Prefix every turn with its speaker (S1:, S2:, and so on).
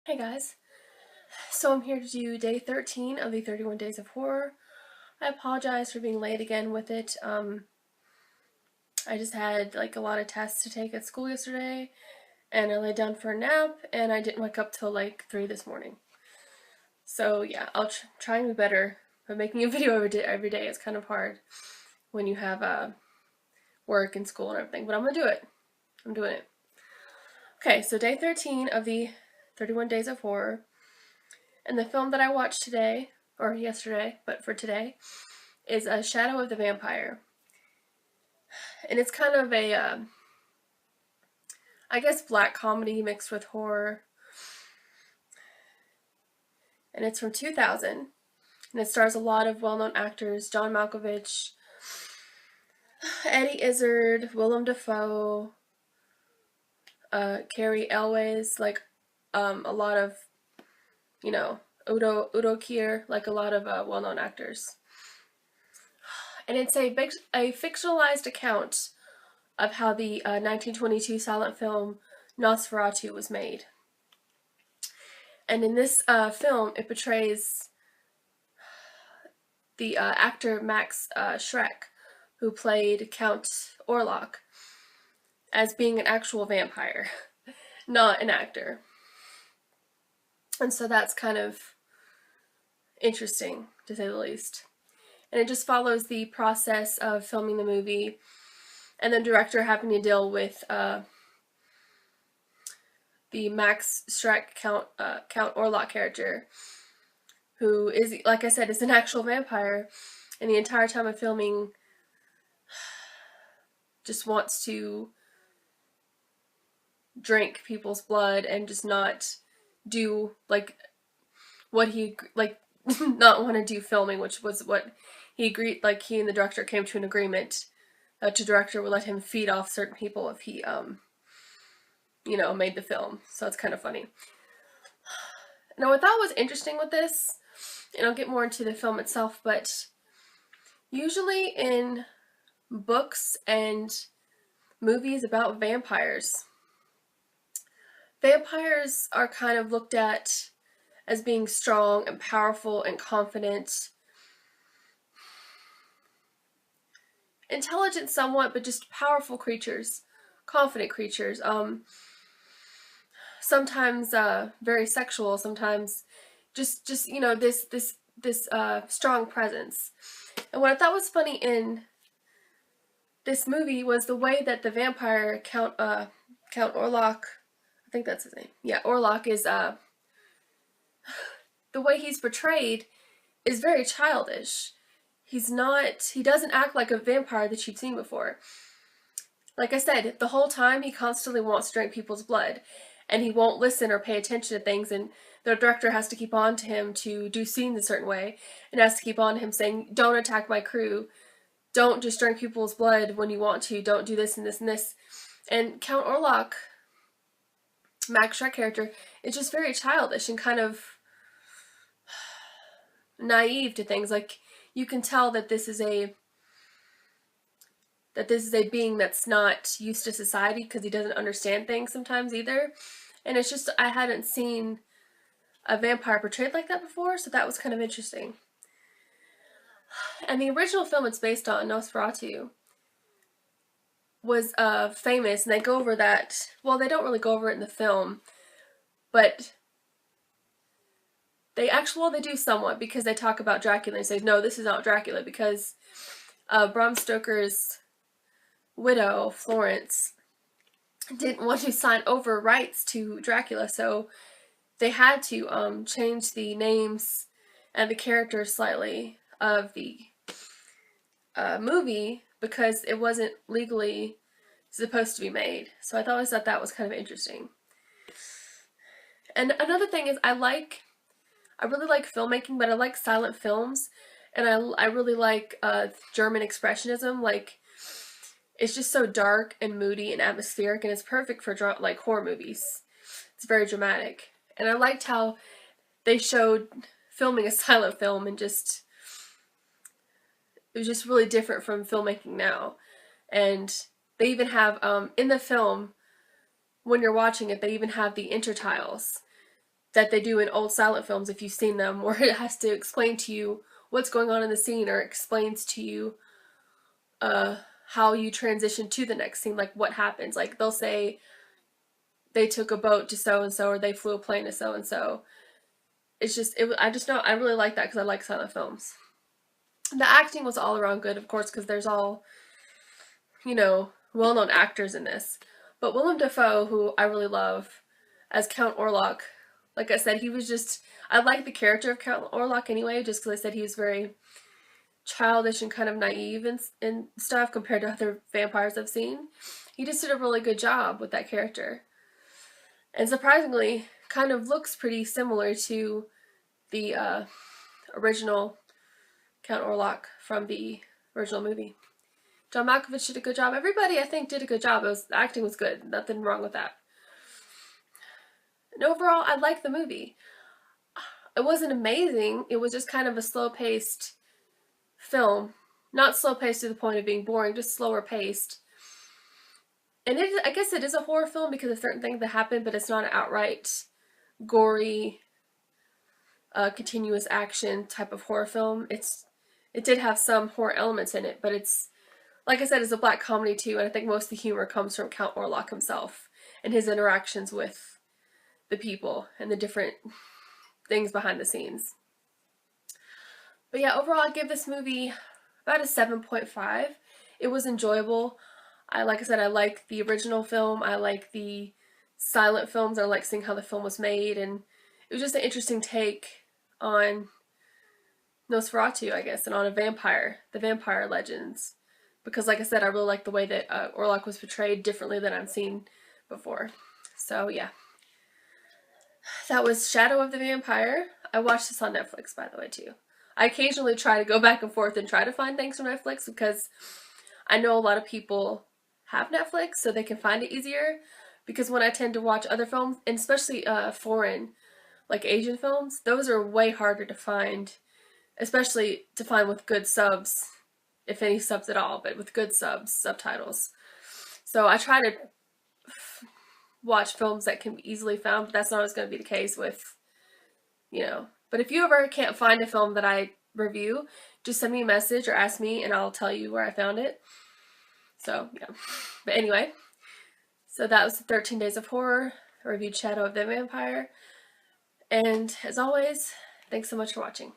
S1: Hey guys, so I'm here to do day 13 of the 31 Days of Horror. I apologize for being late again with it. I just had like a lot of tests to take at school yesterday, and I laid down for a nap, and I didn't wake up till like 3 this morning. So yeah, I'll try and be better, but making a video every day is kind of hard when you have work and school and everything, but I'm gonna do it. I'm doing it. Okay, so day 13 of the 31 Days of Horror. And the film that I watched today, or yesterday, but for today, is A Shadow of the Vampire. And it's kind of a, I guess, black comedy mixed with horror. And it's from 2000. And it stars a lot of well-known actors: John Malkovich, Eddie Izzard, Willem Dafoe, Carrie Elwes, like a lot of, Udo Kier, like a lot of well-known actors. And it's a fictionalized account of how the 1922 silent film Nosferatu was made. And in this film, it portrays the actor Max Schreck, who played Count Orlok, as being an actual vampire, not an actor. And so that's kind of interesting, to say the least. And it just follows the process of filming the movie, and the director having to deal with the Max Schreck Count Orlok character, who is, like I said, is an actual vampire, and the entire time of filming just wants to drink people's blood and just not do like what he like not want to do filming, which was what he agreed. Like, he and the director came to an agreement that the director would let him feed off certain people if he made the film. So it's kind of funny. Now, what I thought was interesting with this, and I'll get more into the film itself, but usually in books and movies about vampires, vampires are kind of looked at as being strong and powerful and confident, intelligent somewhat, but just powerful creatures, confident creatures. Sometimes very sexual, sometimes just this strong presence. And what I thought was funny in this movie was the way that the vampire Count Orlok, I think that's his name. Yeah, Orlok is the way he's portrayed is very childish. He doesn't act like a vampire that you've seen before. Like I said, the whole time he constantly wants to drink people's blood, and he won't listen or pay attention to things, and the director has to keep on to him to do scenes a certain way, and has to keep on to him saying, don't attack my crew, don't just drink people's blood when you want to, don't do this and this and this. And Count Orlok, Max Schreck character, is just very childish and kind of naive to things. Like, you can tell that this is a being that's not used to society, because he doesn't understand things sometimes either. And it's just, I hadn't seen a vampire portrayed like that before, so that was kind of interesting. And the original film it's based on, Nosferatu, was famous, and they go over that. Well, they don't really go over it in the film, but they do somewhat, because they talk about Dracula and say, no, this is not Dracula, because Bram Stoker's widow, Florence, didn't want to sign over rights to Dracula, so they had to change the names and the characters slightly of the movie, because it wasn't legally supposed to be made. So I thought that was kind of interesting. And another thing is, I really like filmmaking, but I like silent films, and I really like German expressionism. Like, it's just so dark and moody and atmospheric, and it's perfect for like horror movies. It's very dramatic, and I liked how they showed filming a silent film, and just it was just really different from filmmaking now. And they even have in the film, when you're watching it, they even have the intertiles that they do in old silent films, if you've seen them, where it has to explain to you what's going on in the scene, or explains to you how you transition to the next scene, like what happens. Like they'll say they took a boat to so and so, or they flew a plane to so and so. It's just I just know I really like that because I like silent films. The acting was all around good, of course, because there's all, you know, well-known actors in this. But Willem Dafoe, who I really love as Count Orlok, like I said, he was just, I like the character of Count Orlok anyway, just because I said he was very childish and kind of naive and stuff compared to other vampires I've seen. He just did a really good job with that character. And surprisingly, kind of looks pretty similar to the original Count Orlok from the original movie. John Malkovich did a good job. Everybody, I think, did a good job. The acting was good. Nothing wrong with that. And overall, I liked the movie. It wasn't amazing. It was just kind of a slow-paced film. Not slow-paced to the point of being boring, just slower paced. And I guess it is a horror film because of certain things that happen, but it's not an outright gory, continuous action type of horror film. It did have some horror elements in it, but it's, like I said, it's a black comedy too, and I think most of the humor comes from Count Orlok himself and his interactions with the people and the different things behind the scenes. But yeah, overall I give this movie about a 7.5. It was enjoyable. Like I said, I like the original film. I like the silent films. I like seeing how the film was made, and it was just an interesting take on Nosferatu, I guess, and on the vampire legends. Because like I said, I really like the way that Orlok was portrayed differently than I've seen before. So yeah. That was Shadow of the Vampire. I watched this on Netflix, by the way, too. I occasionally try to go back and forth and try to find things from Netflix because I know a lot of people have Netflix, so they can find it easier. Because when I tend to watch other films, and especially foreign, like Asian films, those are way harder to find, especially to find with good subs, if any subs at all, but with good subtitles. So I try to watch films that can be easily found, but that's not always going to be the case with, you know. But if you ever can't find a film that I review, just send me a message or ask me and I'll tell you where I found it. So, yeah. But anyway, so that was the 13 Days of Horror. I reviewed Shadow of the Vampire. And as always, thanks so much for watching.